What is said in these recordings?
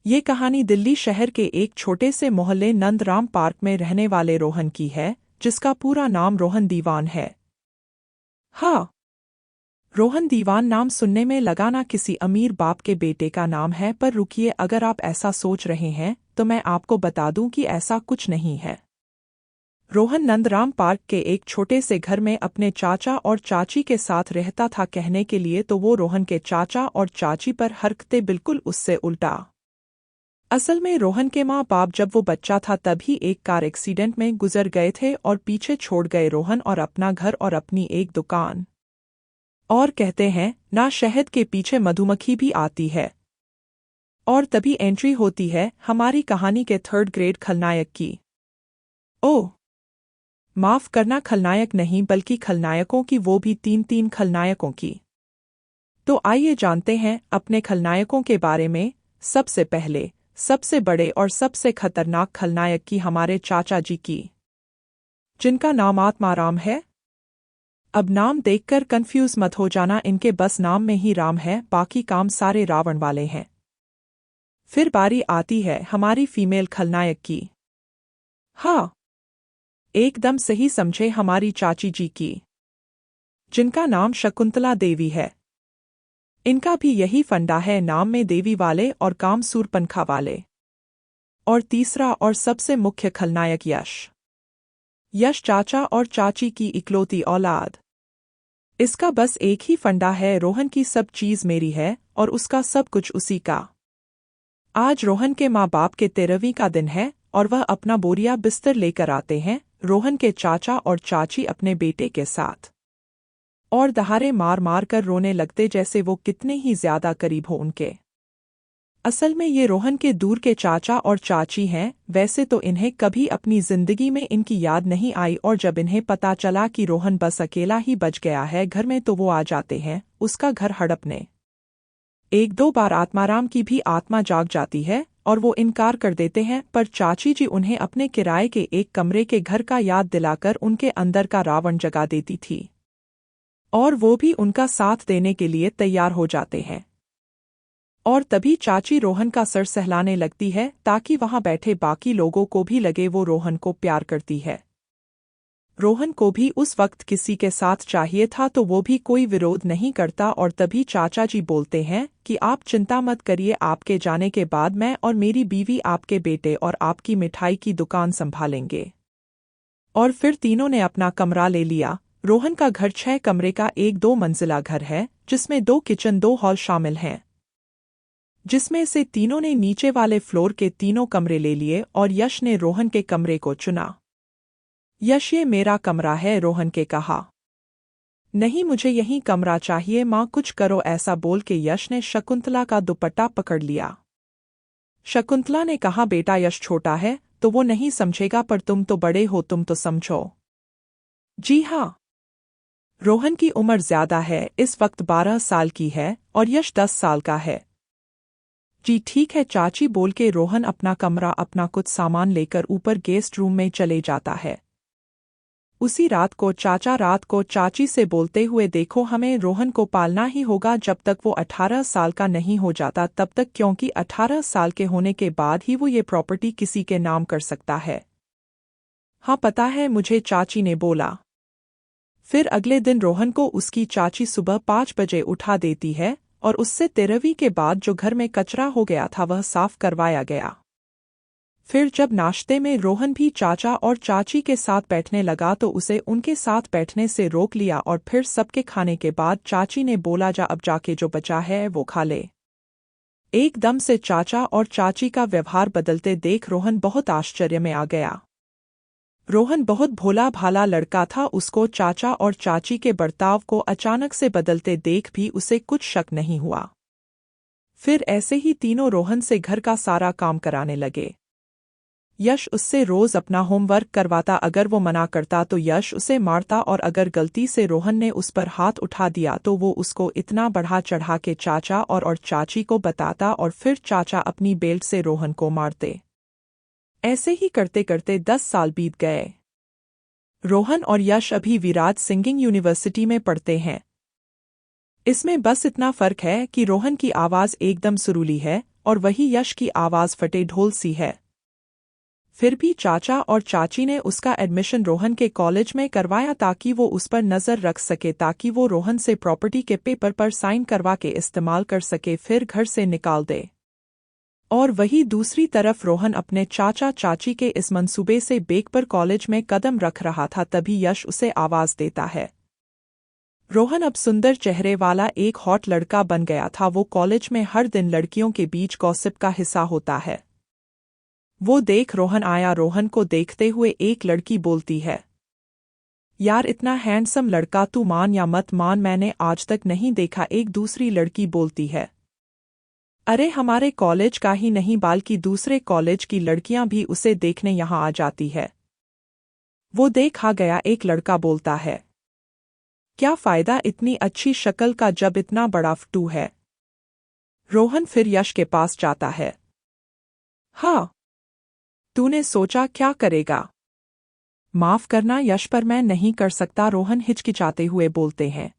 ये कहानी दिल्ली शहर के एक छोटे से मोहल्ले नंदराम पार्क में रहने वाले रोहन की है, जिसका पूरा नाम रोहन दीवान है। हाँ, रोहन दीवान नाम सुनने में लगा ना किसी अमीर बाप के बेटे का नाम है, पर रुकिए, अगर आप ऐसा सोच रहे हैं तो मैं आपको बता दूं कि ऐसा कुछ नहीं है। रोहन नंदराम पार्क के एक छोटे से घर में अपने चाचा और चाची के साथ रहता था। कहने के लिए तो वो रोहन के चाचा और चाची पर हरकतें बिल्कुल उससे उल्टा। असल में रोहन के माँ बाप जब वो बच्चा था तभी एक कार एक्सीडेंट में गुजर गए थे और पीछे छोड़ गए रोहन और अपना घर और अपनी एक दुकान। और कहते हैं ना, शहद के पीछे मधुमक्खी भी आती है। और तभी एंट्री होती है हमारी कहानी के 3rd ग्रेड खलनायक की। ओह, माफ करना, खलनायक नहीं बल्कि खलनायकों की, वो भी 3 खलनायकों की। तो आइए जानते हैं अपने खलनायकों के बारे में। सबसे पहले सबसे बड़े और सबसे खतरनाक खलनायक की, हमारे चाचा जी की, जिनका नाम आत्माराम है। अब नाम देखकर कंफ्यूज मत हो जाना, इनके बस नाम में ही राम है, बाकी काम सारे रावण वाले हैं। फिर बारी आती है हमारी फीमेल खलनायक की। हाँ, एकदम सही समझे, हमारी चाची जी की, जिनका नाम शकुंतला देवी है। इनका भी यही फंडा है, नाम में देवी वाले और काम सूरपनखा वाले। और तीसरा और सबसे मुख्य खलनायक यश। यश चाचा और चाची की इकलौती औलाद। इसका बस एक ही फंडा है, रोहन की सब चीज मेरी है और उसका सब कुछ उसी का। आज रोहन के माँ बाप के 13वीं का दिन है और वह अपना बोरिया बिस्तर लेकर आते हैं रोहन के चाचा और चाची अपने बेटे के साथ, और दहाड़े मार मार कर रोने लगते जैसे वो कितने ही ज्यादा करीब हो उनके। असल में ये रोहन के दूर के चाचा और चाची हैं। वैसे तो इन्हें कभी अपनी जिंदगी में इनकी याद नहीं आई, और जब इन्हें पता चला कि रोहन बस अकेला ही बच गया है घर में तो वो आ जाते हैं उसका घर हड़पने। 1-2 बार आत्माराम की भी आत्मा जाग जाती है और वो इनकार कर देते हैं, पर चाची जी उन्हें अपने किराए के एक कमरे के घर का याद दिलाकर उनके अंदर का रावण जगा देती थी, और वो भी उनका साथ देने के लिए तैयार हो जाते हैं। और तभी चाची रोहन का सर सहलाने लगती है ताकि वहां बैठे बाकी लोगों को भी लगे वो रोहन को प्यार करती है। रोहन को भी उस वक्त किसी के साथ चाहिए था तो वो भी कोई विरोध नहीं करता, और तभी चाचा जी बोलते हैं कि आप चिंता मत करिए, आपके जाने के बाद मैं और मेरी बीवी आपके बेटे और आपकी मिठाई की दुकान संभालेंगे। और फिर तीनों ने अपना कमरा ले लिया। रोहन का घर 6 कमरे का एक 2 मंजिला घर है, जिसमें 2 किचन 2 हॉल शामिल हैं, जिसमें से तीनों ने नीचे वाले फ्लोर के तीनों कमरे ले लिए और यश ने रोहन के कमरे को चुना। यश, ये मेरा कमरा है, रोहन के कहा। नहीं, मुझे यही कमरा चाहिए, माँ कुछ करो, ऐसा बोल के यश ने शकुंतला का दुपट्टा पकड़ लिया। शकुंतला ने कहा, बेटा यश छोटा है तो वो नहीं समझेगा, पर तुम तो बड़े हो, तुम तो समझो। जी हाँ, रोहन की उम्र ज्यादा है, इस वक्त 12 साल की है और यश 10 साल का है। जी ठीक है चाची, बोल के रोहन अपना कमरा अपना कुछ सामान लेकर ऊपर गेस्ट रूम में चले जाता है। उसी रात को चाचा रात को चाची से बोलते हुए, देखो हमें रोहन को पालना ही होगा जब तक वो 18 साल का नहीं हो जाता तब तक, क्योंकि 18 साल के होने के बाद ही वो ये प्रॉपर्टी किसी के नाम कर सकता है। हाँ पता है मुझे, चाची ने बोला। फिर अगले दिन रोहन को उसकी चाची सुबह 5 बजे उठा देती है और उससे 13वीं के बाद जो घर में कचरा हो गया था वह साफ करवाया गया। फिर जब नाश्ते में रोहन भी चाचा और चाची के साथ बैठने लगा तो उसे उनके साथ बैठने से रोक लिया, और फिर सबके खाने के बाद चाची ने बोला, जा अब जाके जो बचा है वो खा ले। एकदम से चाचा और चाची का व्यवहार बदलते देख रोहन बहुत आश्चर्य में आ गया। रोहन बहुत भोला भाला लड़का था, उसको चाचा और चाची के बर्ताव को अचानक से बदलते देख भी उसे कुछ शक नहीं हुआ। फिर ऐसे ही तीनों रोहन से घर का सारा काम कराने लगे। यश उससे रोज अपना होमवर्क करवाता, अगर वो मना करता तो यश उसे मारता, और अगर गलती से रोहन ने उस पर हाथ उठा दिया तो वो उसको इतना बढ़ा चढ़ा के चाचा और चाची को बताता, और फिर चाचा अपनी बेल्ट से रोहन को मारते। ऐसे ही करते करते 10 साल बीत गए। रोहन और यश अभी विराज सिंगिंग यूनिवर्सिटी में पढ़ते हैं। इसमें बस इतना फर्क है कि रोहन की आवाज़ एकदम सुरीली है और वही यश की आवाज़ फटे ढोल सी है। फिर भी चाचा और चाची ने उसका एडमिशन रोहन के कॉलेज में करवाया ताकि वो उस पर नज़र रख सके, ताकि वो रोहन से प्रॉपर्टी के पेपर पर साइन करवा के इस्तेमाल कर सके, फिर घर से निकाल दे। और वही दूसरी तरफ रोहन अपने चाचा चाची के इस मंसूबे से बेक पर कॉलेज में कदम रख रहा था, तभी यश उसे आवाज़ देता है। रोहन अब सुंदर चेहरे वाला एक हॉट लड़का बन गया था। वो कॉलेज में हर दिन लड़कियों के बीच गॉसिप का हिस्सा होता है। वो देख रोहन आया। रोहन को देखते हुए एक लड़की बोलती है, यार इतना हैंडसम लड़का, तू मान या मत मान, मैंने आज तक नहीं देखा। एक दूसरी लड़की बोलती है, अरे हमारे कॉलेज का ही नहीं बल्कि दूसरे कॉलेज की लड़कियां भी उसे देखने यहाँ आ जाती है। वो देखा गया। एक लड़का बोलता है, क्या फ़ायदा इतनी अच्छी शक्ल का जब इतना बड़ा फटू है। रोहन फिर यश के पास जाता है। हाँ, तूने सोचा क्या करेगा? माफ़ करना यश, पर मैं नहीं कर सकता, रोहन हिचकिचाते हुए बोलते हैं।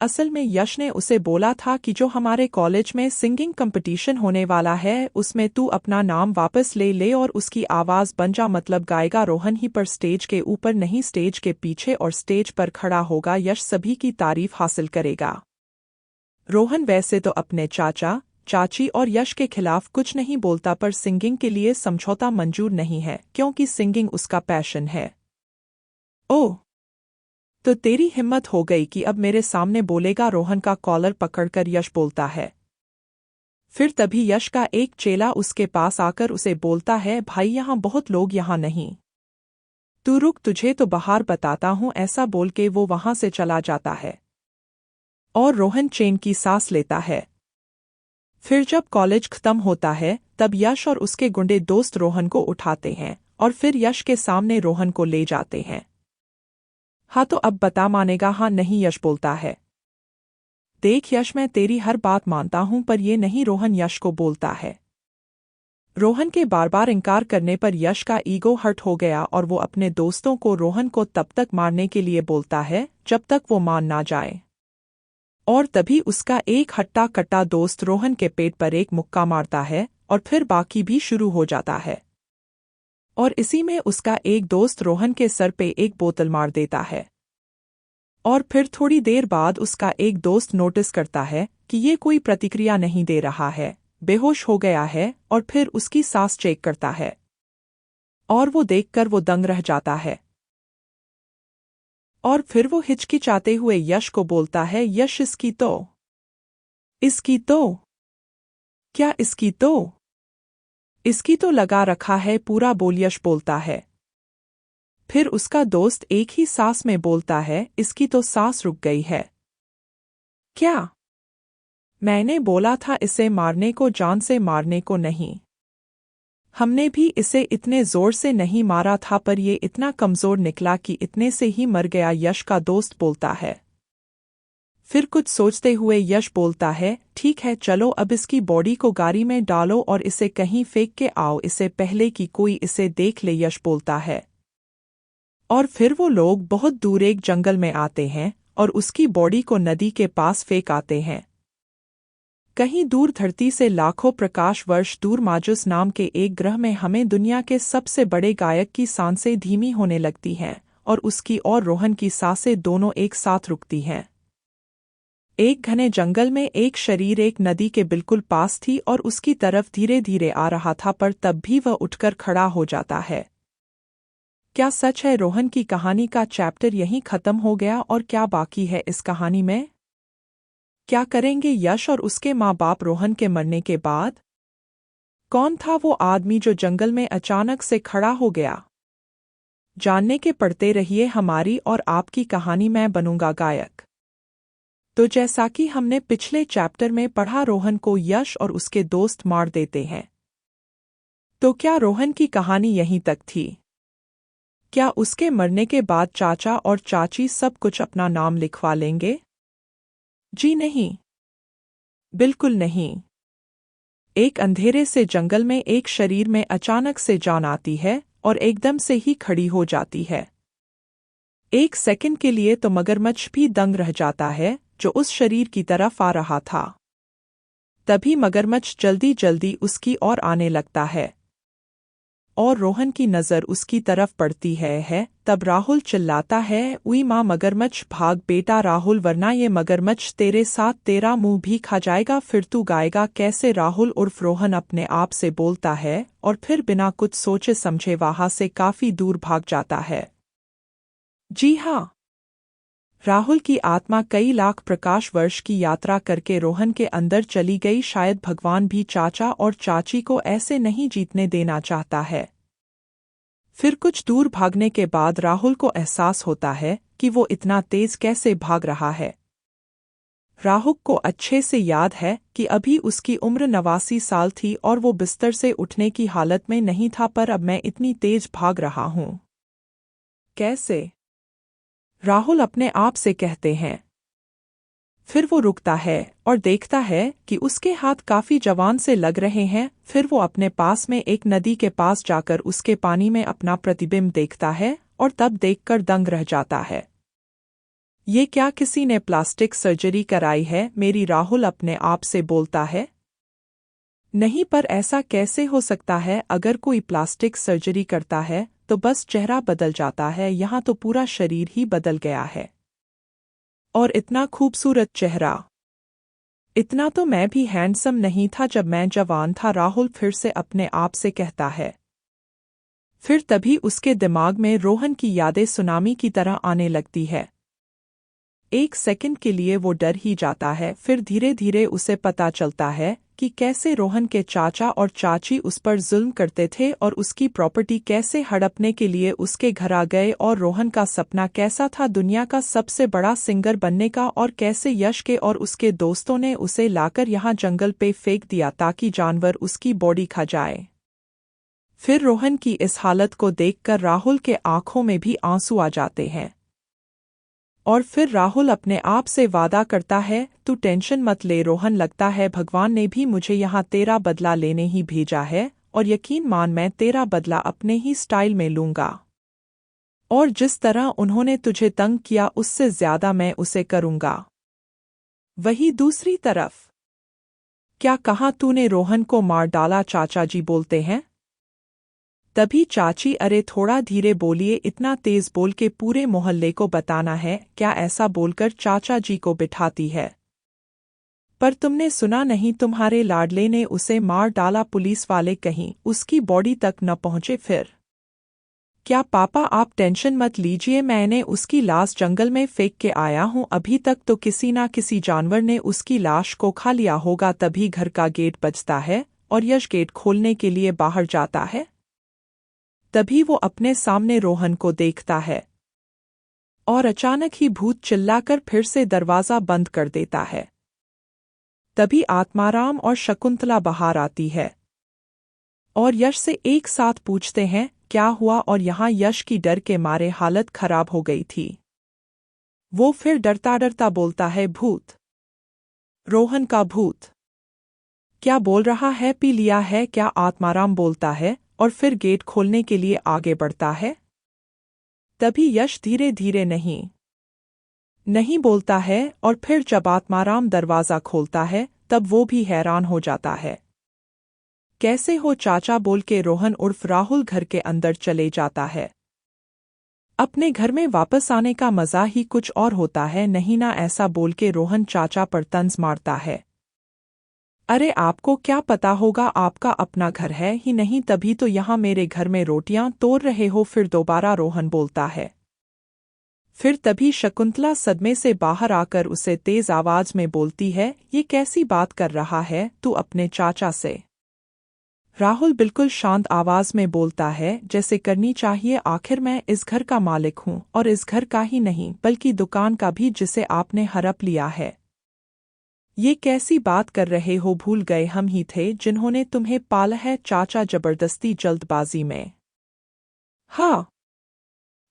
असल में यश ने उसे बोला था कि जो हमारे कॉलेज में सिंगिंग कंपटीशन होने वाला है उसमें तू अपना नाम वापस ले ले और उसकी आवाज़ बन जा, मतलब गाएगा रोहन ही, पर स्टेज के ऊपर नहीं, स्टेज के पीछे, और स्टेज पर खड़ा होगा। यश सभी की तारीफ हासिल करेगा। रोहन वैसे तो अपने चाचा चाची और यश के खिलाफ कुछ नहीं बोलता, पर सिंगिंग के लिए समझौता मंजूर नहीं है, क्योंकि सिंगिंग उसका पैशन है। ओह, तो तेरी हिम्मत हो गई कि अब मेरे सामने बोलेगा? रोहन का कॉलर पकड़कर यश बोलता है। फिर तभी यश का एक चेला उसके पास आकर उसे बोलता है, भाई यहाँ बहुत लोग, यहाँ नहीं, तू रुक, तुझे तो बाहर बताता हूँ। ऐसा बोल के वो वहां से चला जाता है और रोहन चैन की सांस लेता है। फिर जब कॉलेज खत्म होता है तब यश और उसके गुंडे दोस्त रोहन को उठाते हैं और फिर यश के सामने रोहन को ले जाते हैं। हाँ तो अब बता, मानेगा? हाँ नहीं, यश बोलता है। देख यश, मैं तेरी हर बात मानता हूं, पर ये नहीं, रोहन यश को बोलता है। रोहन के बार बार इनकार करने पर यश का ईगो हर्ट हो गया और वो अपने दोस्तों को रोहन को तब तक मारने के लिए बोलता है जब तक वो मान ना जाए। और तभी उसका एक हट्टा कट्टा दोस्त रोहन के पेट पर एक मुक्का मारता है और फिर बाकी भी शुरू हो जाता है। और इसी में उसका एक दोस्त रोहन के सर पे एक बोतल मार देता है। और फिर थोड़ी देर बाद उसका एक दोस्त नोटिस करता है कि ये कोई प्रतिक्रिया नहीं दे रहा है, बेहोश हो गया है, और फिर उसकी सांस चेक करता है और वो देखकर वो दंग रह जाता है। और फिर वो हिचकिचाते हुए यश को बोलता है, यश इसकी तो क्या इसकी तो लगा रखा है पूरा बोल, यश बोलता है। फिर उसका दोस्त एक ही सांस में बोलता है, इसकी तो सांस रुक गई है। क्या? मैंने बोला था इसे मारने को, जान से मारने को नहीं। हमने भी इसे इतने जोर से नहीं मारा था, पर ये इतना कमजोर निकला कि इतने से ही मर गया, यश का दोस्त बोलता है। फिर कुछ सोचते हुए यश बोलता है, ठीक है चलो अब इसकी बॉडी को गाड़ी में डालो और इसे कहीं फेंक के आओ, इससे पहले कि कोई इसे देख ले, यश बोलता है। और फिर वो लोग बहुत दूर एक जंगल में आते हैं और उसकी बॉडी को नदी के पास फेंक आते हैं। कहीं दूर धरती से लाखों प्रकाश वर्ष दूर माजुस नाम के एक ग्रह में हमें दुनिया के सबसे बड़े गायक की सांसें धीमी होने लगती हैं और उसकी और रोहन की सांसें दोनों एक साथ रुकती हैं। एक घने जंगल में एक शरीर एक नदी के बिल्कुल पास थी और उसकी तरफ धीरे धीरे आ रहा था, पर तब भी वह उठकर खड़ा हो जाता है। क्या सच है? रोहन की कहानी का चैप्टर यहीं खत्म हो गया, और क्या बाकी है इस कहानी में? क्या करेंगे यश और उसके माँ बाप रोहन के मरने के बाद? कौन था वो आदमी जो जंगल में अचानक से खड़ा हो गया? जानने के पढ़ते रहिए हमारी और आपकी कहानी मैं बनूंगा गायक। तो जैसा कि हमने पिछले चैप्टर में पढ़ा, रोहन को यश और उसके दोस्त मार देते हैं। तो क्या रोहन की कहानी यहीं तक थी? क्या उसके मरने के बाद चाचा और चाची सब कुछ अपना नाम लिखवा लेंगे? जी नहीं, बिल्कुल नहीं। एक अंधेरे से जंगल में एक शरीर में अचानक से जान आती है और एकदम से ही खड़ी हो जाती है। एक सेकंड के लिए तो मगरमच्छ भी दंग रह जाता है जो उस शरीर की तरफ आ रहा था। तभी मगरमच्छ जल्दी जल्दी उसकी ओर आने लगता है और रोहन की नज़र उसकी तरफ पड़ती है। तब राहुल चिल्लाता है, उई माँ मगरमच्छ भाग बेटा राहुल, वरना ये मगरमच्छ तेरे साथ तेरा मुंह भी खा जाएगा। फिर तू गाएगा कैसे? राहुल उर्फ रोहन अपने आप से बोलता है और फिर बिना कुछ सोचे समझे वहां से काफी दूर भाग जाता है। जी हाँ, राहुल की आत्मा कई लाख प्रकाश वर्ष की यात्रा करके रोहन के अंदर चली गई। शायद भगवान भी चाचा और चाची को ऐसे नहीं जीतने देना चाहता है। फिर कुछ दूर भागने के बाद राहुल को एहसास होता है कि वो इतना तेज कैसे भाग रहा है। राहुल को अच्छे से याद है कि अभी उसकी उम्र 89 साल थी और वो बिस्तर से उठने की हालत में नहीं था, पर अब मैं इतनी तेज भाग रहा हूँ कैसे? राहुल अपने आप से कहते हैं। फिर वो रुकता है और देखता है कि उसके हाथ काफी जवान से लग रहे हैं। फिर वो अपने पास में एक नदी के पास जाकर उसके पानी में अपना प्रतिबिंब देखता है और तब देखकर दंग रह जाता है। ये क्या किसी ने प्लास्टिक सर्जरी कराई है मेरी? राहुल अपने आप से बोलता है। नहीं, पर ऐसा कैसे हो सकता है? अगर कोई प्लास्टिक सर्जरी करता है तो बस चेहरा बदल जाता है, यहाँ तो पूरा शरीर ही बदल गया है। और इतना खूबसूरत चेहरा। इतना तो मैं भी हैंडसम नहीं था जब मैं जवान था, राहुल फिर से अपने आप से कहता है। फिर तभी उसके दिमाग में रोहन की यादें सुनामी की तरह आने लगती है। एक सेकंड के लिए वो डर ही जाता है, फिर धीरे धीरे उसे पता चलता है कि कैसे रोहन के चाचा और चाची उस पर जुल्म करते थे और उसकी प्रॉपर्टी कैसे हड़पने के लिए उसके घर आ गए, और रोहन का सपना कैसा था दुनिया का सबसे बड़ा सिंगर बनने का, और कैसे यश के और उसके दोस्तों ने उसे लाकर यहाँ जंगल पे फेंक दिया ताकि जानवर उसकी बॉडी खा जाए। फिर रोहन की इस हालत को देखकर राहुल के आंखों में भी आंसू आ जाते हैं। और फिर राहुल अपने आप से वादा करता है, तू टेंशन मत ले रोहन, लगता है भगवान ने भी मुझे यहाँ तेरा बदला लेने ही भेजा है, और यकीन मान मैं तेरा बदला अपने ही स्टाइल में लूंगा। और जिस तरह उन्होंने तुझे तंग किया उससे ज्यादा मैं उसे करूंगा। वही दूसरी तरफ। क्या कहा तूने? रोहन को मार डाला चाचा जी बोलते हैं। तभी चाची, अरे थोड़ा धीरे बोलिए, इतना तेज बोल के पूरे मोहल्ले को बताना है क्या? ऐसा बोलकर चाचा जी को बिठाती है। पर तुमने सुना नहीं, तुम्हारे लाडले ने उसे मार डाला, पुलिस वाले कहीं उसकी बॉडी तक न पहुंचे। फिर क्या पापा आप टेंशन मत लीजिए, मैंने उसकी लाश जंगल में फेंक के आया हूं, अभी तक तो किसी ना किसी जानवर ने उसकी लाश को खा लिया होगा। तभी घर का गेट बजता है और यश गेट खोलने के लिए बाहर जाता है। तभी वो अपने सामने रोहन को देखता है और अचानक ही भूत चिल्लाकर फिर से दरवाजा बंद कर देता है। तभी आत्माराम और शकुंतला बाहर आती है और यश से एक साथ पूछते हैं क्या हुआ, और यहाँ यश की डर के मारे हालत खराब हो गई थी। वो फिर डरता डरता बोलता है, भूत? रोहन का भूत? क्या बोल रहा है, पी लिया है क्या? आत्माराम बोलता है और फिर गेट खोलने के लिए आगे बढ़ता है। तभी यश धीरे धीरे नहीं बोलता है, और फिर जब आत्माराम दरवाज़ा खोलता है तब वो भी हैरान हो जाता है। कैसे हो चाचा? बोल के रोहन उर्फ राहुल घर के अंदर चले जाता है। अपने घर में वापस आने का मज़ा ही कुछ और होता है, नहीं ना? ऐसा बोल के रोहन चाचा पर तंज मारता है। अरे आपको क्या पता होगा, आपका अपना घर है ही नहीं, तभी तो यहाँ मेरे घर में रोटियां तोड़ रहे हो। फिर दोबारा रोहन बोलता है। फिर तभी शकुंतला सदमे से बाहर आकर उसे तेज आवाज में बोलती है, ये कैसी बात कर रहा है तू अपने चाचा से? राहुल बिल्कुल शांत आवाज में बोलता है, जैसे करनी चाहिए, आखिर मैं इस घर का मालिक हूँ, और इस घर का ही नहीं बल्कि दुकान का भी, जिसे आपने हड़प लिया है। ये कैसी बात कर रहे हो? भूल गए हम ही थे जिन्होंने तुम्हें पाला है चाचा, जबरदस्ती जल्दबाजी में। हाँ,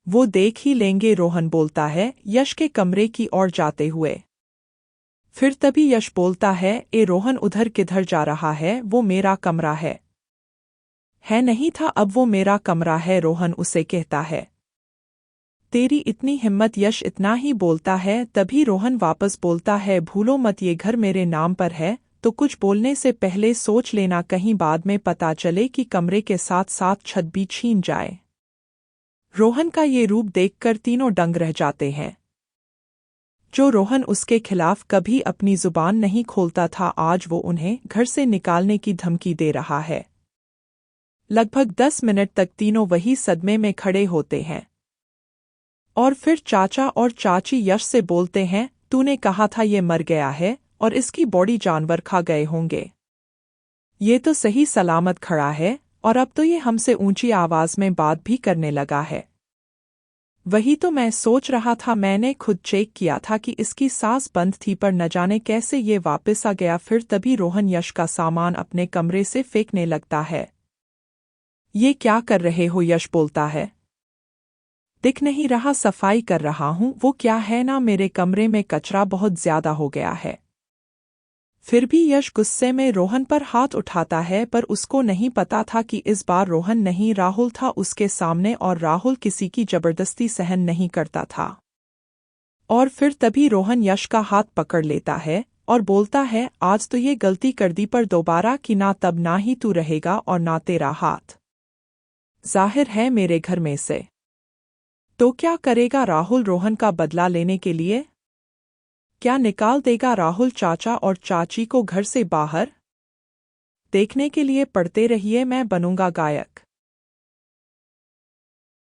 वो देख ही लेंगे, रोहन बोलता है यश के कमरे की ओर जाते हुए। फिर तभी यश बोलता है, ए रोहन उधर किधर जा रहा है? वो मेरा कमरा है नहीं था, अब वो मेरा कमरा है, रोहन उसे कहता है। तेरी इतनी हिम्मत? यश इतना ही बोलता है। तभी रोहन वापस बोलता है, भूलो मत ये घर मेरे नाम पर है, तो कुछ बोलने से पहले सोच लेना, कहीं बाद में पता चले कि कमरे के साथ साथ छत भी छीन जाए। रोहन का ये रूप देखकर तीनों दंग रह जाते हैं। जो रोहन उसके खिलाफ कभी अपनी जुबान नहीं खोलता था, आज वो उन्हें घर से निकालने की धमकी दे रहा है। लगभग 10 मिनट तक तीनों वही सदमे में खड़े होते हैं और फिर चाचा और चाची यश से बोलते हैं, तूने कहा था ये मर गया है और इसकी बॉडी जानवर खा गए होंगे। ये तो सही सलामत खड़ा है और अब तो ये हमसे ऊंची आवाज में बात भी करने लगा है। वही तो मैं सोच रहा था, मैंने खुद चेक किया था कि इसकी सांस बंद थी, पर न जाने कैसे ये वापस आ गया। फिर तभी रोहन यश का सामान अपने कमरे से फेंकने लगता है। ये क्या कर रहे हो? यश बोलता है। दिख नहीं रहा, सफाई कर रहा हूं। वो क्या है ना, मेरे कमरे में कचरा बहुत ज्यादा हो गया है। फिर भी यश गुस्से में रोहन पर हाथ उठाता है, पर उसको नहीं पता था कि इस बार रोहन नहीं राहुल था उसके सामने और राहुल किसी की जबरदस्ती सहन नहीं करता था। और फिर तभी रोहन यश का हाथ पकड़ लेता है और बोलता है, आज तो ये गलती कर दी, पर दोबारा कि ना, तब ना ही तू रहेगा और ना तेरा हाथ जाहिर है मेरे घर में से। तो क्या करेगा राहुल रोहन का बदला लेने के लिए? क्या निकाल देगा राहुल चाचा और चाची को घर से बाहर? देखने के लिए पढ़ते रहिए, मैं बनूंगा गायक।